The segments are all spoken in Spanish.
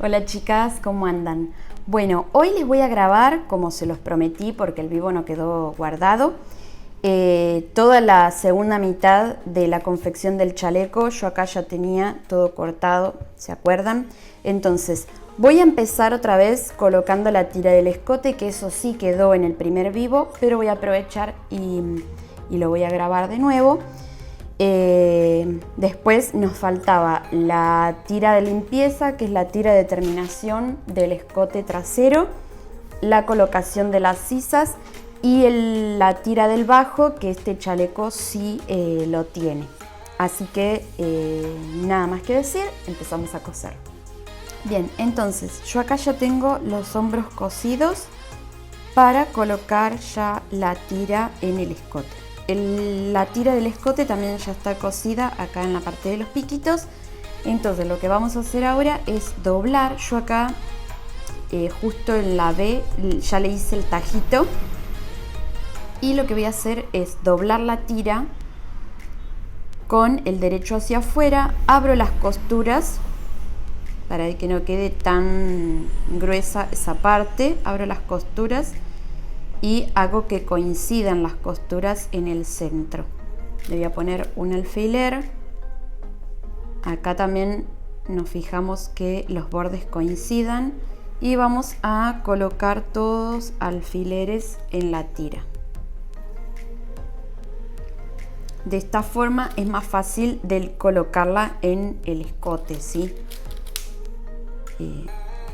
Hola chicas, ¿cómo andan? Bueno, hoy les voy a grabar, como se los prometí porque el vivo no quedó guardado, toda la segunda mitad de la confección del chaleco. Yo acá ya tenía todo cortado, ¿se acuerdan? Entonces, voy a empezar otra vez colocando la tira del escote, que eso sí quedó en el primer vivo, pero voy a aprovechar y lo voy a grabar de nuevo. Después nos faltaba la tira de limpieza, que es la tira de terminación del escote trasero, la colocación de las sisas y la tira del bajo, que este chaleco sí lo tiene. Así que nada más que decir, empezamos a coser. Bien, entonces yo acá ya tengo los hombros cosidos para colocar ya la tira en el escote. La tira del escote también ya está cosida acá en la parte de los piquitos. Entonces lo que vamos a hacer ahora es doblar. Yo acá justo en la B ya le hice el tajito, y lo que voy a hacer es doblar la tira con el derecho hacia afuera. Abro las costuras para que no quede tan gruesa esa parte. Abro las costuras y hago que coincidan las costuras en el centro. Le voy a poner un alfiler. Acá también nos fijamos que los bordes coincidan y vamos a colocar todos alfileres en la tira. De esta forma es más fácil de colocarla en el escote, ¿sí?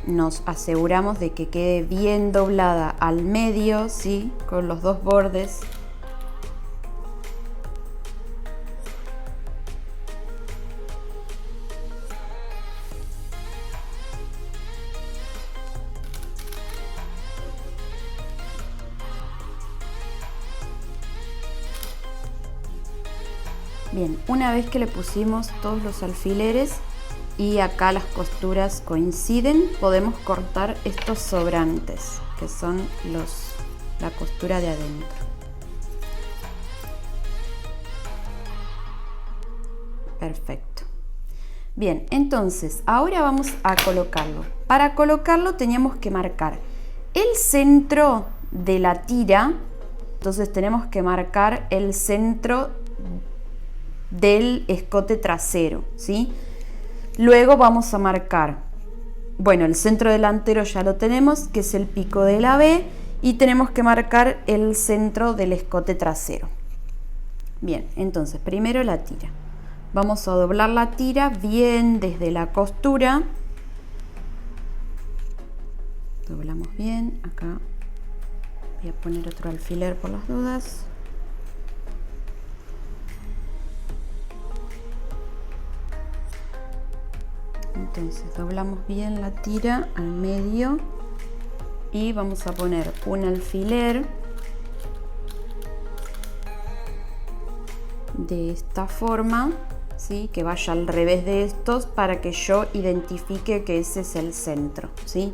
Nos aseguramos de que quede bien doblada al medio, ¿sí? Con los dos bordes. Bien, una vez que le pusimos todos los alfileres y acá las costuras coinciden, podemos cortar estos sobrantes, que son la costura de adentro. Perfecto. Bien, entonces ahora vamos a colocarlo. Para colocarlo teníamos que marcar el centro de la tira. Entonces tenemos que marcar el centro del escote trasero, ¿sí? Luego vamos a marcar, bueno, el centro delantero ya lo tenemos, que es el pico de la B, y tenemos que marcar el centro del escote trasero. Bien, entonces primero la tira. Vamos a doblar la tira bien desde la costura. Doblamos bien, acá voy a poner otro alfiler por las dudas. Entonces doblamos bien la tira al medio y vamos a poner un alfiler de esta forma, ¿sí? Que vaya al revés de estos para que yo identifique que ese es el centro, ¿sí?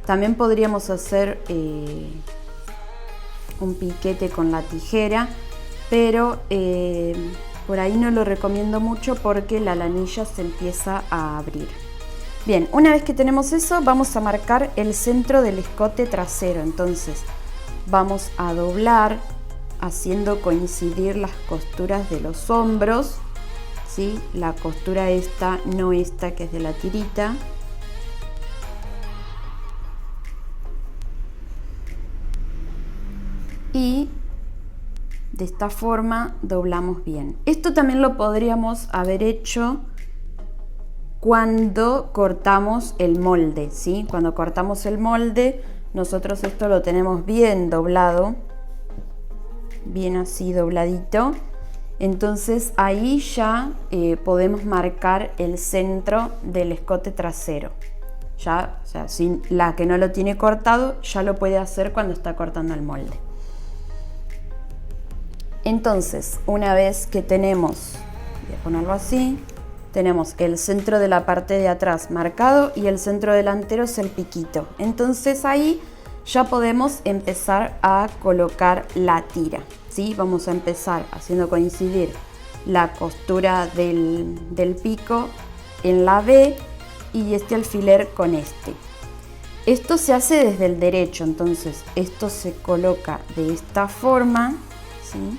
También podríamos hacer un piquete con la tijera, pero por ahí no lo recomiendo mucho porque la lanilla se empieza a abrir. Bien, una vez que tenemos eso, vamos a marcar el centro del escote trasero. Entonces vamos a doblar haciendo coincidir las costuras de los hombros, ¿sí? La costura esta, no esta que es de la tirita. Y de esta forma doblamos bien. Esto también lo podríamos haber hecho cuando cortamos el molde, ¿sí? Cuando cortamos el molde, nosotros esto lo tenemos bien doblado, bien así dobladito. Entonces ahí ya podemos marcar el centro del escote trasero. Ya, o sea, sin la que no lo tiene cortado, ya lo puede hacer cuando está cortando el molde. Entonces, una vez que tenemos, voy a ponerlo así, tenemos el centro de la parte de atrás marcado y el centro delantero es el piquito. Entonces ahí ya podemos empezar a colocar la tira, ¿sí? Vamos a empezar haciendo coincidir la costura del pico en la B y este alfiler con este. Esto se hace desde el derecho, entonces esto se coloca de esta forma, ¿sí?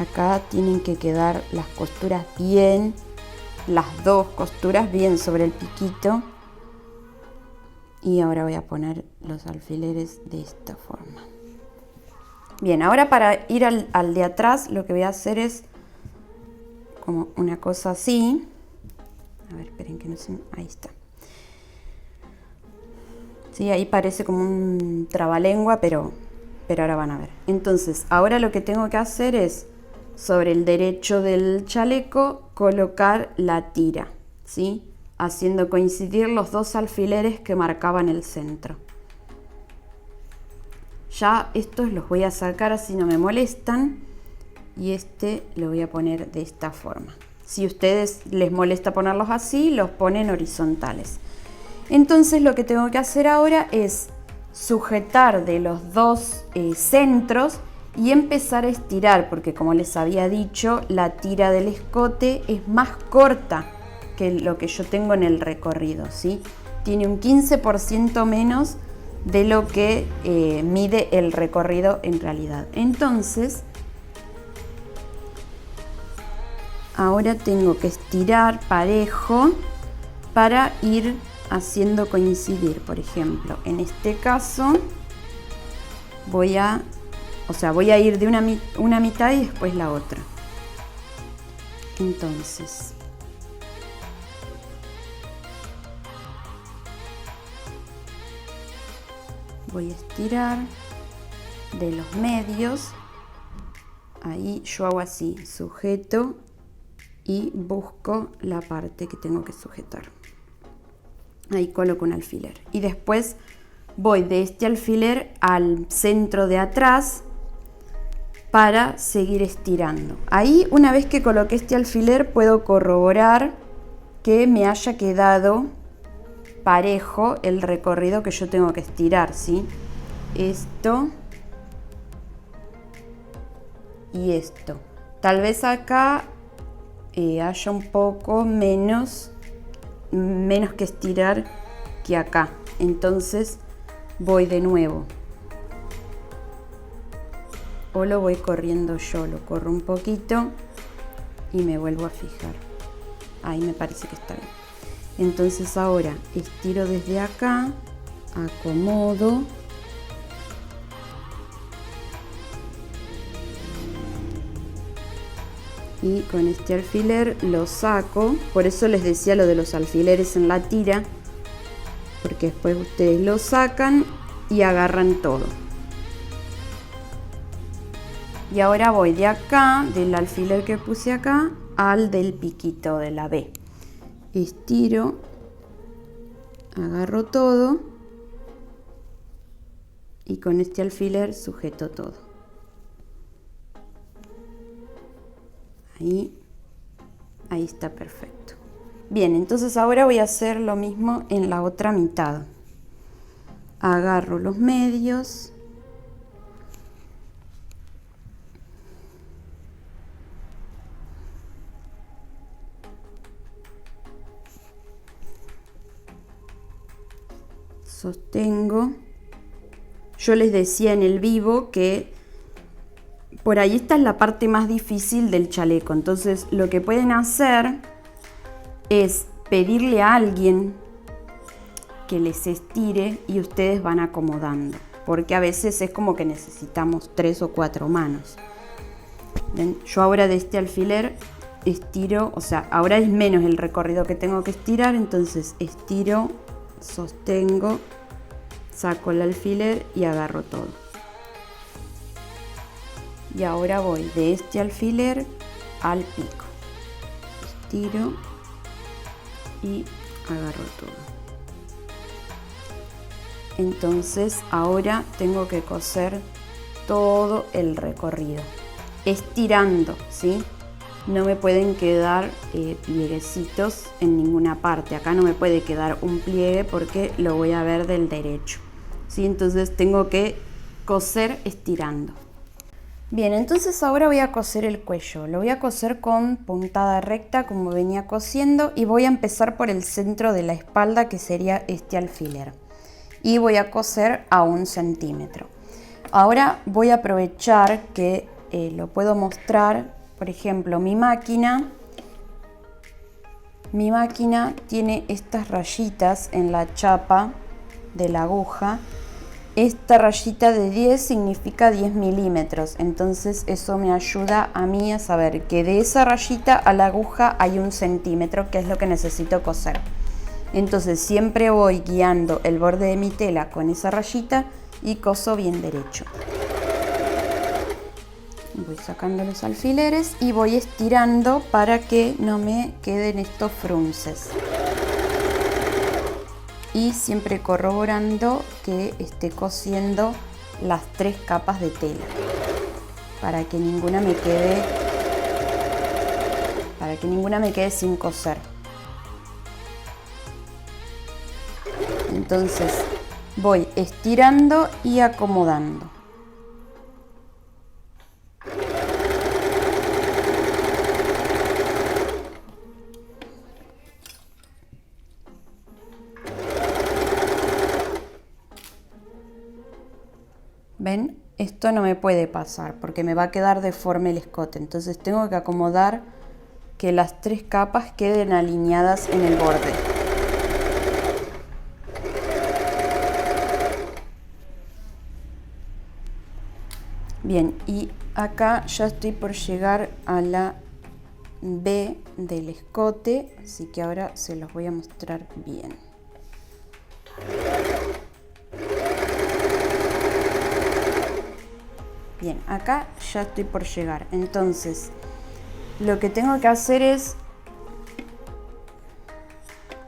Acá tienen que quedar las costuras bien, las dos costuras bien sobre el piquito. Y ahora voy a poner los alfileres de esta forma. Bien, ahora para ir al de atrás lo que voy a hacer es como una cosa así. A ver, esperen que no se... Ahí está. Sí, ahí parece como un trabalengua, pero ahora van a ver. Entonces, ahora lo que tengo que hacer es, sobre el derecho del chaleco, colocar la tira, ¿sí? Haciendo coincidir los dos alfileres que marcaban el centro. Ya estos los voy a sacar así no me molestan. Y este lo voy a poner de esta forma. Si a ustedes les molesta ponerlos así, los ponen horizontales. Entonces lo que tengo que hacer ahora es sujetar de los dos centros y empezar a estirar, porque como les había dicho, la tira del escote es más corta que lo que yo tengo en el recorrido, ¿sí? Tiene un 15% menos de lo que mide el recorrido en realidad. Entonces, ahora tengo que estirar parejo para ir haciendo coincidir. Por ejemplo, en este caso voy a ir de una mitad y después la otra. Entonces, voy a estirar de los medios. Ahí yo hago así, sujeto y busco la parte que tengo que sujetar. Ahí coloco un alfiler y después voy de este alfiler al centro de atrás para seguir estirando. Ahí, una vez que coloqué este alfiler, puedo corroborar que me haya quedado parejo el recorrido que yo tengo que estirar, ¿sí? Esto y esto. Tal vez acá haya un poco menos que estirar que acá. Entonces voy de nuevo. O lo voy corriendo yo, lo corro un poquito y me vuelvo a fijar. Ahí me parece que está bien. Entonces ahora estiro desde acá, acomodo. Y con este alfiler lo saco. Por eso les decía lo de los alfileres en la tira, porque después ustedes lo sacan y agarran todo. Y ahora voy de acá, del alfiler que puse acá, al del piquito de la B. Estiro, agarro todo y con este alfiler sujeto todo. Ahí está perfecto. Bien, entonces ahora voy a hacer lo mismo en la otra mitad. Agarro los medios. Sostengo. Yo les decía en el vivo que por ahí esta es la parte más difícil del chaleco. Entonces lo que pueden hacer es pedirle a alguien que les estire y ustedes van acomodando. Porque a veces es como que necesitamos 3 o 4 manos. ¿Ven? Yo ahora de este alfiler estiro, o sea, ahora es menos el recorrido que tengo que estirar. Entonces estiro, sostengo, saco el alfiler y agarro todo. Y ahora voy de este alfiler al pico. Estiro y agarro todo. Entonces ahora tengo que coser todo el recorrido. Estirando, ¿sí? No me pueden quedar plieguecitos en ninguna parte. Acá no me puede quedar un pliegue porque lo voy a ver del derecho, ¿sí? Entonces tengo que coser estirando. Bien, entonces ahora voy a coser el cuello. Lo voy a coser con puntada recta como venía cosiendo y voy a empezar por el centro de la espalda, que sería este alfiler. Y voy a coser a 1 centímetro. Ahora voy a aprovechar que lo puedo mostrar. Por ejemplo, mi máquina tiene estas rayitas en la chapa de la aguja. Esta rayita de 10 significa 10 milímetros, entonces eso me ayuda a mí a saber que de esa rayita a la aguja hay 1 centímetro, que es lo que necesito coser. Entonces siempre voy guiando el borde de mi tela con esa rayita y coso bien derecho. Voy sacando los alfileres y voy estirando para que no me queden estos frunces. Y siempre corroborando que esté cosiendo las 3 capas de tela para que ninguna me quede sin coser. Entonces voy estirando y acomodando. ¿Ven? Esto no me puede pasar porque me va a quedar deforme el escote. Entonces tengo que acomodar que las 3 capas queden alineadas en el borde. Bien, y acá ya estoy por llegar a la B del escote, así que ahora se los voy a mostrar bien. Bien, acá ya estoy por llegar. Entonces, lo que tengo que hacer es,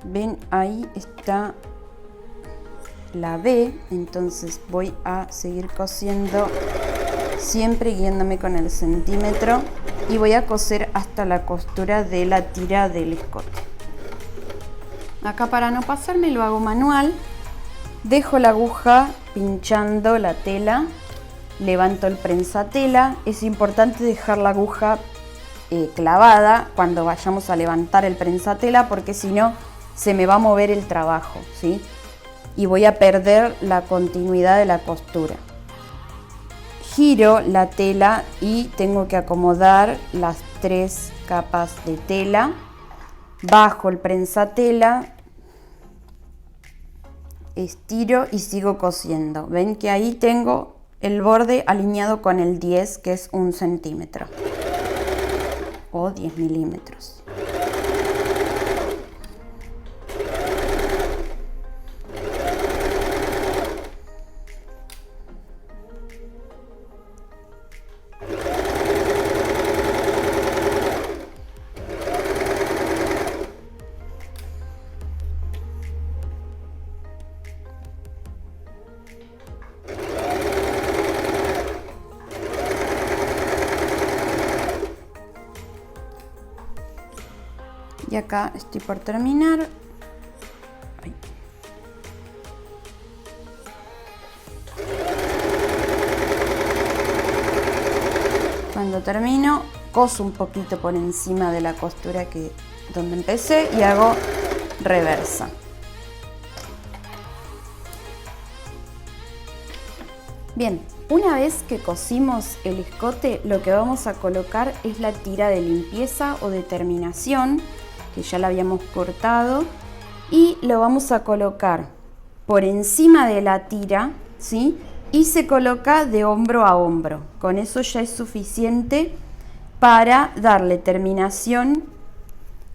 ven, ahí está la B, entonces voy a seguir cosiendo, siempre guiándome con el centímetro, y voy a coser hasta la costura de la tira del escote. Acá, para no pasarme, lo hago manual. Dejo la aguja pinchando la tela. Levanto el prensatela. Es importante dejar la aguja clavada cuando vayamos a levantar el prensatela, porque si no se me va a mover el trabajo, ¿sí? Y voy a perder la continuidad de la costura. Giro la tela y tengo que acomodar las 3 capas de tela. Bajo el prensatela, estiro y sigo cosiendo. Ven que ahí tengo el borde alineado con el 10, que es 1 centímetro o 10 milímetros. Y acá estoy por terminar. Ay. Cuando termino, coso un poquito por encima de la costura donde empecé y hago reversa. Bien, una vez que cosimos el escote, lo que vamos a colocar es la tira de limpieza o de terminación, que ya la habíamos cortado, y lo vamos a colocar por encima de la tira, ¿sí? Y se coloca de hombro a hombro. Con eso ya es suficiente para darle terminación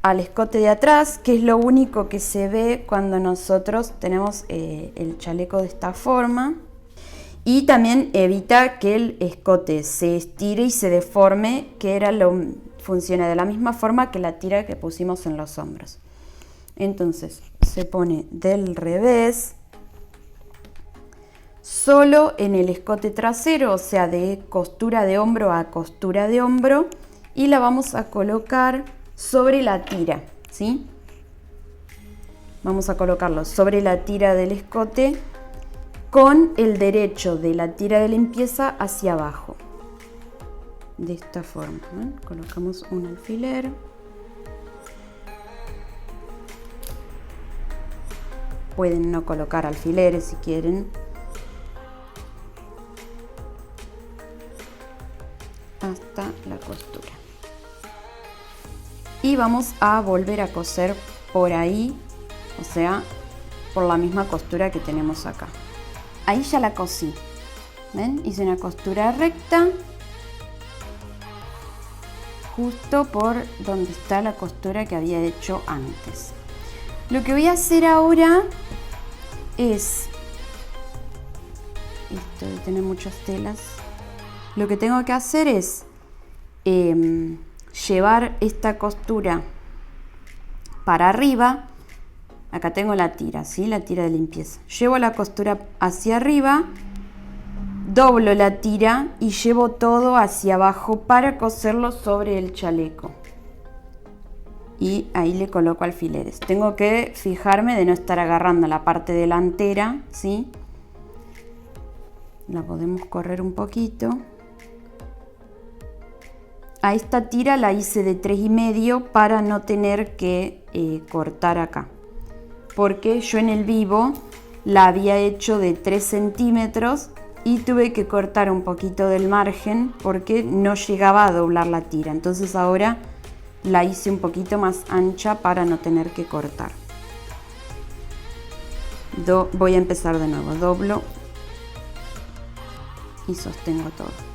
al escote de atrás, que es lo único que se ve cuando nosotros tenemos el chaleco de esta forma. Y también evita que el escote se estire y se deforme, que funciona de la misma forma que la tira que pusimos en los hombros. Entonces se pone del revés, solo en el escote trasero, o sea, de costura de hombro a costura de hombro, y la vamos a colocar sobre la tira, ¿sí? Vamos a colocarlo sobre la tira del escote con el derecho de la tira de limpieza hacia abajo. de esta forma, ¿ven? Colocamos un alfiler. Pueden no colocar alfileres si quieren. Hasta la costura. Y vamos a volver a coser por ahí, o sea, por la misma costura que tenemos acá. Ahí ya la cosí. ¿Ven? Hice una costura recta justo por donde está la costura que había hecho antes. Lo que voy a hacer ahora es, esto de tener muchas telas, lo que tengo que hacer es llevar esta costura para arriba. Acá tengo la tira, ¿sí? La tira de limpieza. Llevo la costura hacia arriba, doblo la tira y llevo todo hacia abajo para coserlo sobre el chaleco. Y ahí le coloco alfileres. Tengo que fijarme de no estar agarrando la parte delantera, ¿sí? La podemos correr un poquito. A esta tira la hice de 3,5 para no tener que cortar acá. Porque yo en el vivo la había hecho de 3 centímetros y tuve que cortar un poquito del margen porque no llegaba a doblar la tira. Entonces ahora la hice un poquito más ancha para no tener que cortar. Voy a empezar de nuevo. Doblo y sostengo todo.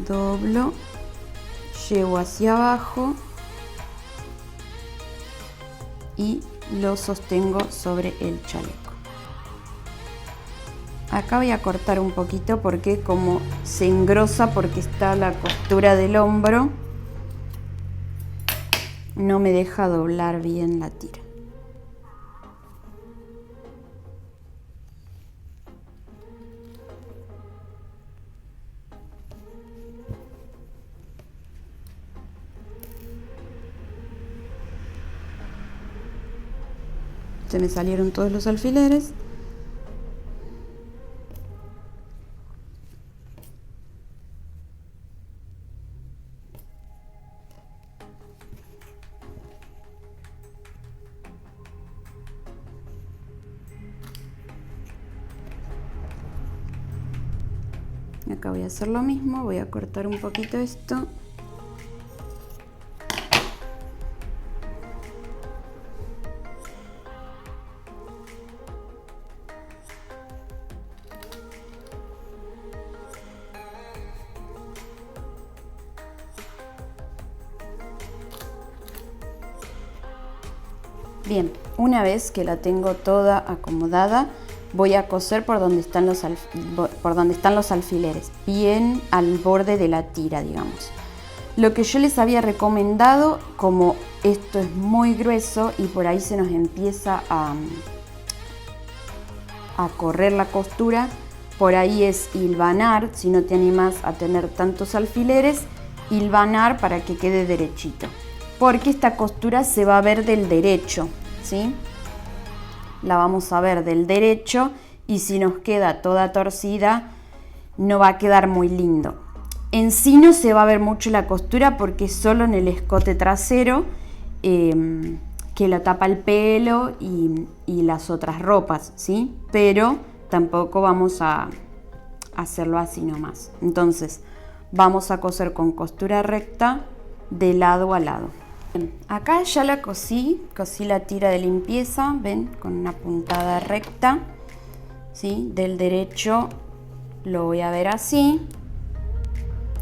Doblo, llevo hacia abajo y lo sostengo sobre el chaleco. Acá voy a cortar un poquito porque como se engrosa porque está la costura del hombro, no me deja doblar bien la tira. Se me salieron todos los alfileres. Acá voy a hacer lo mismo, voy a cortar un poquito esto. Bien, una vez que la tengo toda acomodada, voy a coser por donde están los alfileres, bien al borde de la tira, digamos. Lo que yo les había recomendado, como esto es muy grueso y por ahí se nos empieza a correr la costura, por ahí es hilvanar, si no te animas a tener tantos alfileres, hilvanar para que quede derechito. Porque esta costura se va a ver del derecho, ¿sí? La vamos a ver del derecho y si nos queda toda torcida no va a quedar muy lindo. En sí no se va a ver mucho la costura porque es solo en el escote trasero que la tapa el pelo y las otras ropas, ¿sí? Pero tampoco vamos a hacerlo así nomás. Entonces vamos a coser con costura recta de lado a lado. Acá ya la cosí la tira de limpieza, ven, con una puntada recta, ¿sí? Del derecho lo voy a ver así,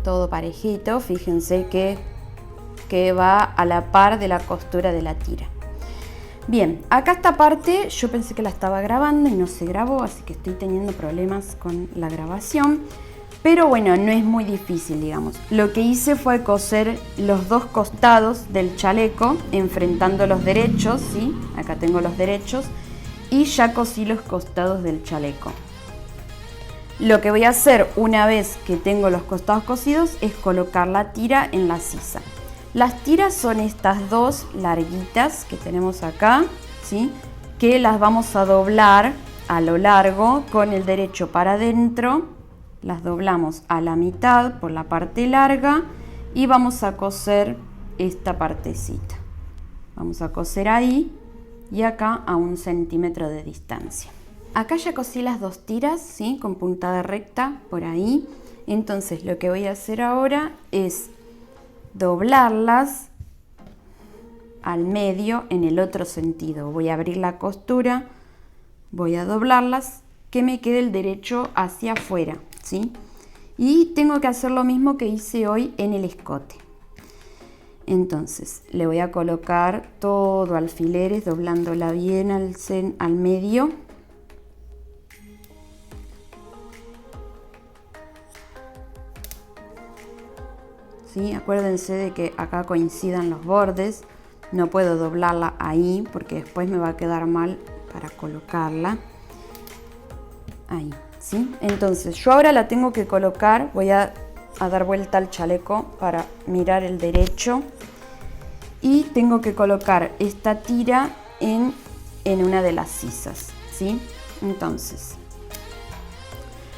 todo parejito, fíjense que va a la par de la costura de la tira. Bien, acá esta parte yo pensé que la estaba grabando y no se grabó, así que estoy teniendo problemas con la grabación. Pero bueno, no es muy difícil, digamos. Lo que hice fue coser los dos costados del chaleco, enfrentando los derechos, ¿sí? Acá tengo los derechos. Y ya cosí los costados del chaleco. Lo que voy a hacer una vez que tengo los costados cosidos es colocar la tira en la sisa. Las tiras son estas dos larguitas que tenemos acá, ¿sí? Que las vamos a doblar a lo largo con el derecho para adentro las doblamos a la mitad por la parte larga y vamos a coser esta partecita. Vamos a coser ahí y acá a 1 centímetro de distancia. Acá ya cosí las 2 tiras, ¿sí? Con puntada recta por ahí. Entonces lo que voy a hacer ahora es doblarlas al medio en el otro sentido. Voy a abrir la costura, voy a doblarlas, que me quede el derecho hacia afuera, ¿sí? Y tengo que hacer lo mismo que hice hoy en el escote. Entonces le voy a colocar todo alfileres, doblándola bien al medio. ¿Sí? Acuérdense de que acá coincidan los bordes. No puedo doblarla ahí porque después me va a quedar mal para colocarla. Ahí, ¿sí? Entonces yo ahora la tengo que colocar. Voy a dar vuelta al chaleco para mirar el derecho. Y tengo que colocar esta tira en una de las sisas, ¿sí? Entonces,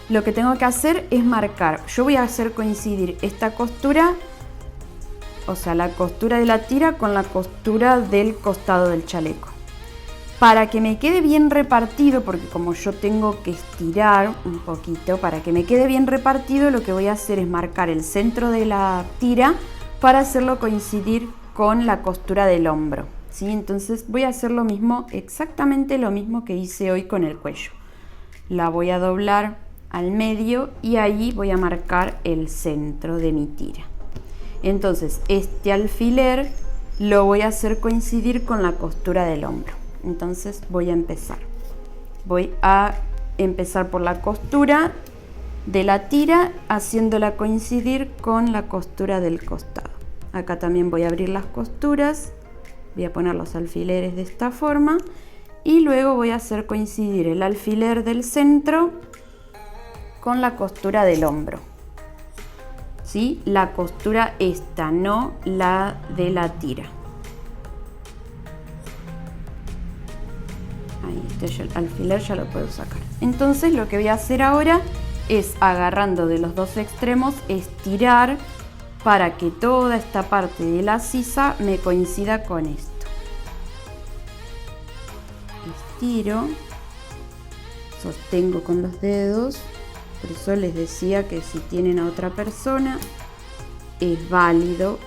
lo que tengo que hacer es marcar. Yo voy a hacer coincidir esta costura, o sea, la costura de la tira con la costura del costado del chaleco. Para que me quede bien repartido, porque como yo tengo que estirar un poquito, para que me quede bien repartido, lo que voy a hacer es marcar el centro de la tira para hacerlo coincidir con la costura del hombro, ¿sí? Entonces voy a hacer lo mismo, exactamente lo mismo que hice hoy con el cuello. La voy a doblar al medio y ahí voy a marcar el centro de mi tira. Entonces este alfiler lo voy a hacer coincidir con la costura del hombro. Entonces voy a empezar por la costura de la tira, haciéndola coincidir con la costura del costado. Acá también voy a abrir las costuras, voy a poner los alfileres de esta forma y luego voy a hacer coincidir el alfiler del centro con la costura del hombro. ¿Sí? La costura esta, no la de la tira. Ahí, este alfiler ya lo puedo sacar. Entonces lo que voy a hacer ahora es, agarrando de los dos extremos, estirar para que toda esta parte de la sisa me coincida con esto. Estiro, sostengo con los dedos. Por eso les decía que si tienen a otra persona, es válido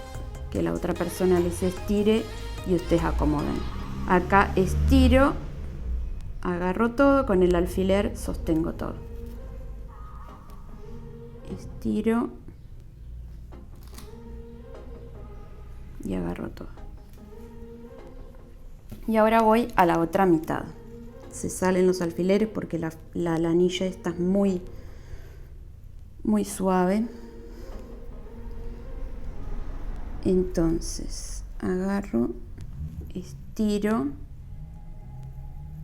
que la otra persona les estire y ustedes acomodan. Acá estiro, agarro todo, con el alfiler sostengo todo. Estiro y agarro todo. Y ahora voy a la otra mitad. Se salen los alfileres porque la lanilla esta es muy suave. Entonces agarro, estiro,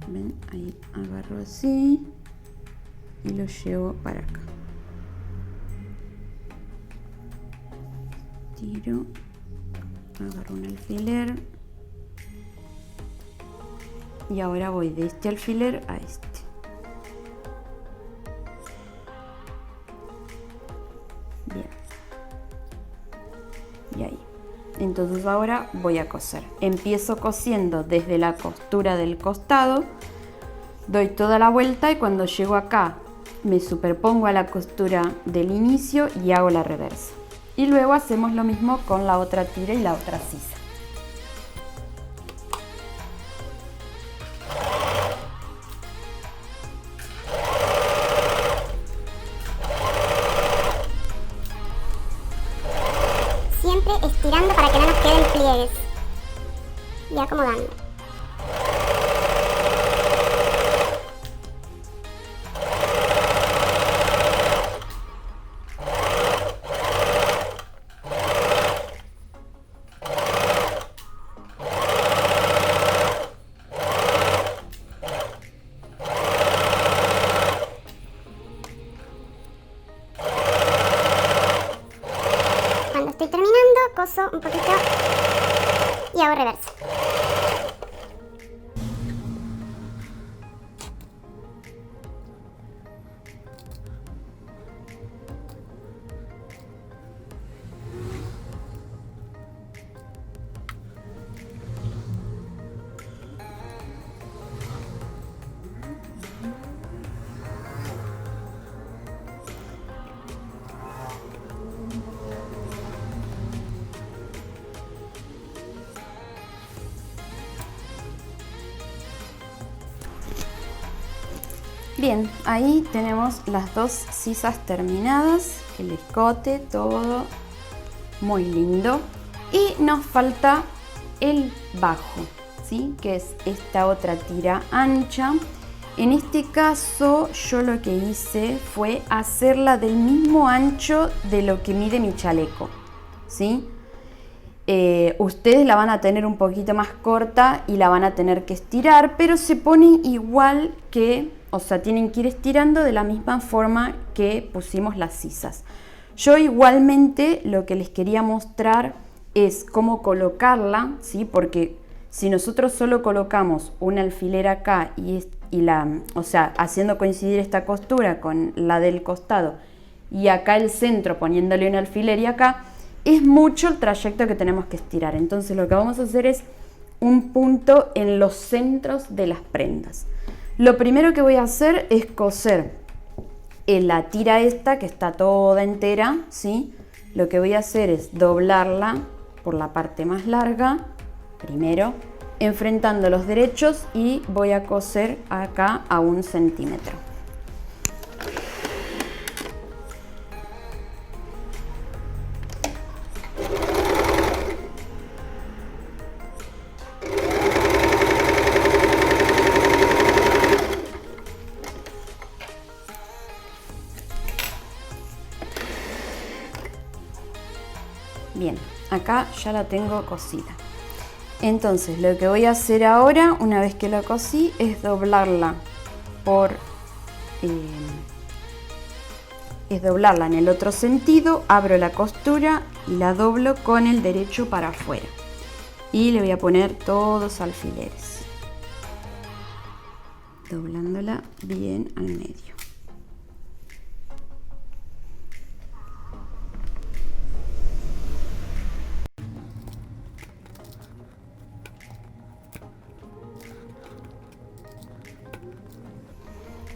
ven, ahí agarro así y lo llevo para acá. Estiro, agarro un alfiler y ahora voy de este alfiler a este. Bien. Y ahí. Entonces ahora voy a coser. Empiezo cosiendo desde la costura del costado, doy toda la vuelta y cuando llego acá me superpongo a la costura del inicio y hago la reversa. Y luego hacemos lo mismo con la otra tira y la otra sisa. Siempre estirando para que no nos queden pliegues y acomodando. Cuando estoy terminando, coso un poquito y hago reversa. Bien, ahí tenemos las dos sisas terminadas, el escote, todo muy lindo. Y nos falta el bajo, ¿sí? Que es esta otra tira ancha. En este caso yo lo que hice fue hacerla del mismo ancho de lo que mide mi chaleco, ¿sí? Ustedes la van a tener un poquito más corta y la van a tener que estirar, pero se pone igual que, o sea, tienen que ir estirando de la misma forma que pusimos las sisas. Yo igualmente lo que les quería mostrar es cómo colocarla, ¿sí? Porque si nosotros solo colocamos un alfiler acá o sea, haciendo coincidir esta costura con la del costado y acá el centro poniéndole un alfiler y acá, es mucho el trayecto que tenemos que estirar. Entonces lo que vamos a hacer es un punto en los centros de las prendas. Lo primero que voy a hacer es coser en la tira esta que está toda entera, ¿sí? Lo que voy a hacer es doblarla por la parte más larga, primero, enfrentando los derechos, y voy a coser acá a 1 centímetro. Bien, acá ya la tengo cosida. Entonces lo que voy a hacer ahora, una vez que la cosí, es doblarla en el otro sentido. Abro la costura y la doblo con el derecho para afuera. Y le voy a poner todos alfileres, doblándola bien al medio.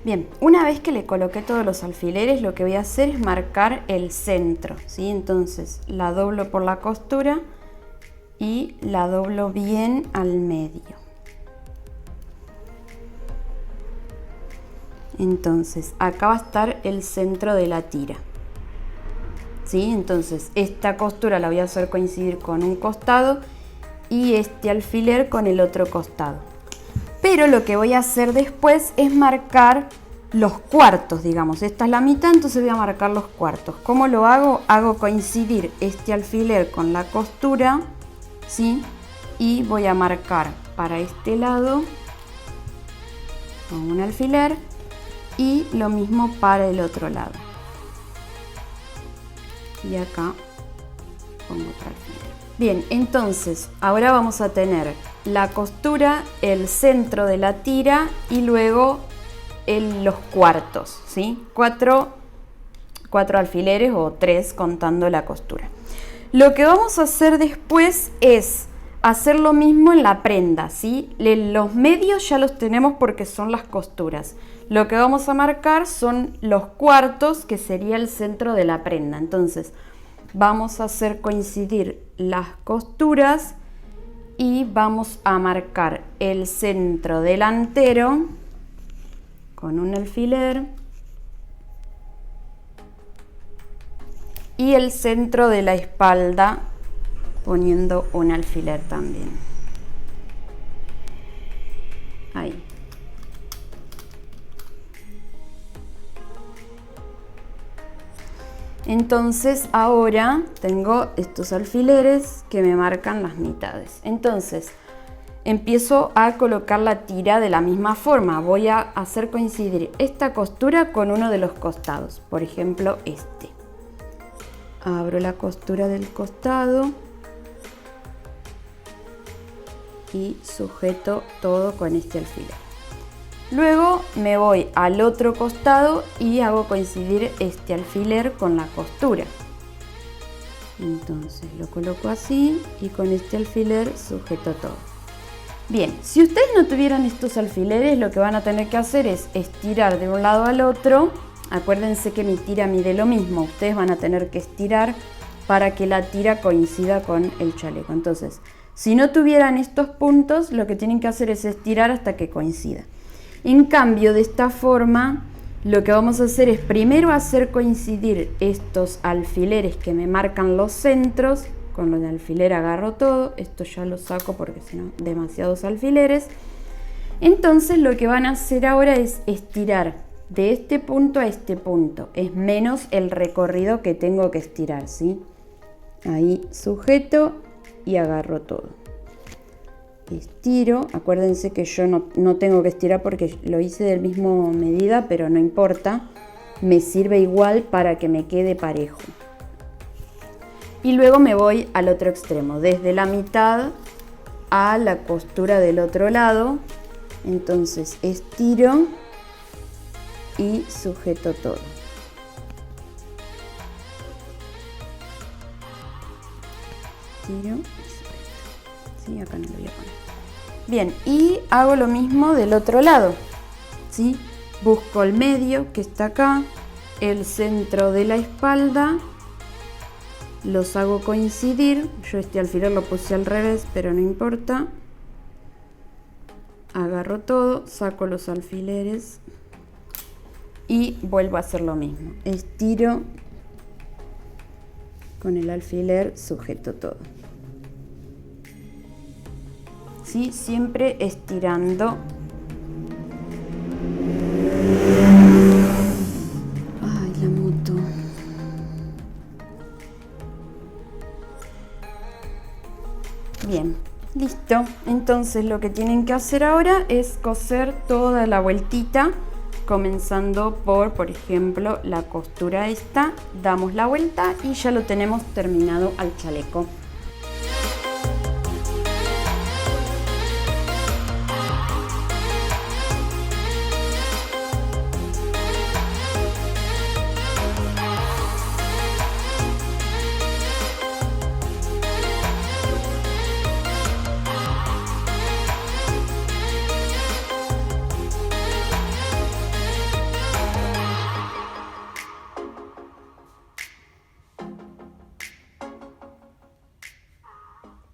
Bien, una vez que le coloqué todos los alfileres, lo que voy a hacer es marcar el centro, ¿sí? Entonces la doblo por la costura y la doblo bien al medio. Entonces acá va a estar el centro de la tira, ¿sí? Entonces esta costura la voy a hacer coincidir con un costado y este alfiler con el otro costado. Pero lo que voy a hacer después es marcar los cuartos, digamos. Esta es la mitad, entonces voy a marcar los cuartos. ¿Cómo lo hago? Hago coincidir este alfiler con la costura, ¿sí? Y voy a marcar para este lado con un alfiler y lo mismo para el otro lado. Y acá pongo otro alfiler. Bien, entonces ahora vamos a tener la costura, el centro de la tira y luego los cuartos, ¿sí? 4 alfileres o 3 contando la costura. Lo que vamos a hacer después es hacer lo mismo en la prenda, ¿sí? Los medios ya los tenemos porque son las costuras. Lo que vamos a marcar son los cuartos, que sería el centro de la prenda. Entonces vamos a hacer coincidir las costuras y vamos a marcar el centro delantero con un alfiler y el centro de la espalda poniendo un alfiler también. Ahí. Entonces ahora tengo estos alfileres que me marcan las mitades. Entonces empiezo a colocar la tira de la misma forma. Voy a hacer coincidir esta costura con uno de los costados. Por ejemplo, este. Abro la costura del costado y sujeto todo con este alfiler. Luego me voy al otro costado y hago coincidir este alfiler con la costura. Entonces lo coloco así y con este alfiler sujeto todo. Bien, si ustedes no tuvieran estos alfileres, lo que van a tener que hacer es estirar de un lado al otro. Acuérdense que mi tira mide lo mismo. Ustedes van a tener que estirar para que la tira coincida con el chaleco. Entonces, si no tuvieran estos puntos, lo que tienen que hacer es estirar hasta que coincida. En cambio, de esta forma, lo que vamos a hacer es primero hacer coincidir estos alfileres que me marcan los centros. Con lo de alfiler agarro todo, esto ya lo saco porque si no, demasiados alfileres. Entonces lo que van a hacer ahora es estirar de este punto a este punto, es menos el recorrido que tengo que estirar, ¿sí? Ahí sujeto y agarro todo. Estiro, acuérdense que yo no tengo que estirar porque lo hice del mismo medida, pero no importa, me sirve igual para que me quede parejo. Y luego me voy al otro extremo, desde la mitad a la costura del otro lado. Entonces estiro y sujeto todo. Estiro y sujeto. Sí, acá no lo voy a poner. Bien, y hago lo mismo del otro lado, ¿sí? Busco el medio que está acá, el centro de la espalda, los hago coincidir. Yo este alfiler lo puse al revés, pero no importa. Agarro todo, saco los alfileres y vuelvo a hacer lo mismo. Estiro con el alfiler, sujeto todo. ¿Sí? Siempre estirando. Ay, la moto. Bien, listo. Entonces lo que tienen que hacer ahora es coser toda la vueltita, comenzando por ejemplo, la costura esta. Damos la vuelta y ya lo tenemos terminado al chaleco.